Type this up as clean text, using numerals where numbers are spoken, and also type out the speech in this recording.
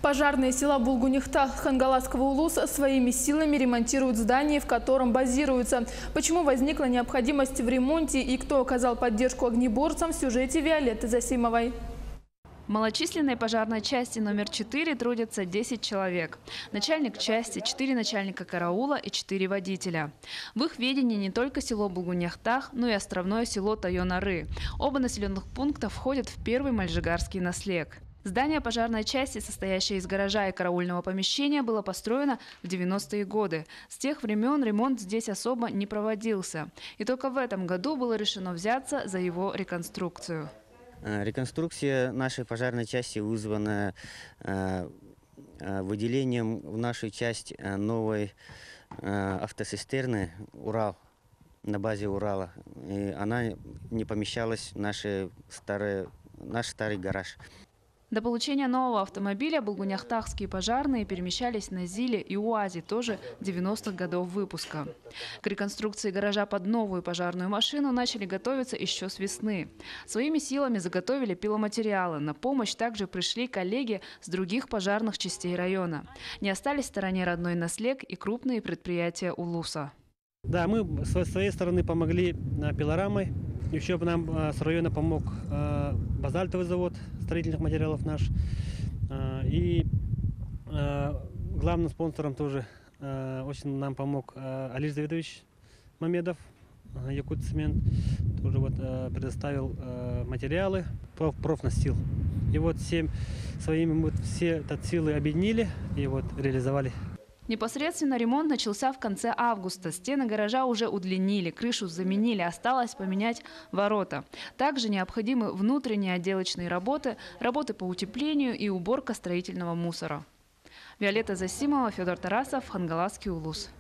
Пожарные села Булгунихта Хангаласского улуса своими силами ремонтируют здание, в котором базируются. Почему возникла необходимость в ремонте и кто оказал поддержку огнеборцам, в сюжете Виолетты Засимовой. В малочисленной пожарной части номер 4 трудятся 10 человек. Начальник части, 4 начальника караула и 4 водителя. В их ведении не только село Булгунихтах, но и островное село Тайонары. Оба населенных пункта входят в первый мальжигарский наслег. Здание пожарной части, состоящее из гаража и караульного помещения, было построено в 90-е годы. С тех времен ремонт здесь особо не проводился. И только в этом году было решено взяться за его реконструкцию. Реконструкция нашей пожарной части вызвана выделением в нашу часть новой автоцистерны «Урал» на базе Урала. И она не помещалась в наш старый гараж. До получения нового автомобиля булгунихтахские пожарные перемещались на ЗИЛе и УАЗе, тоже 90-х годов выпуска. К реконструкции гаража под новую пожарную машину начали готовиться еще с весны. Своими силами заготовили пиломатериалы. На помощь также пришли коллеги с других пожарных частей района. Не остались в стороне родной наслег и крупные предприятия Улуса. Да, мы со своей стороны помогли пилорамой. Еще нам с района помог базальтовый завод строительных материалов наш. И главным спонсором тоже очень нам помог Алиш Давидович Мамедов, Якутцемент. Тоже предоставил материалы, профнастил. И своими все силы объединили и реализовали. Непосредственно ремонт начался в конце августа. Стены гаража уже удлинили, крышу заменили, осталось поменять ворота. Также необходимы внутренние отделочные работы, работы по утеплению и уборка строительного мусора. Виолетта Засимова, Федор Тарасов, Хангаласский улус.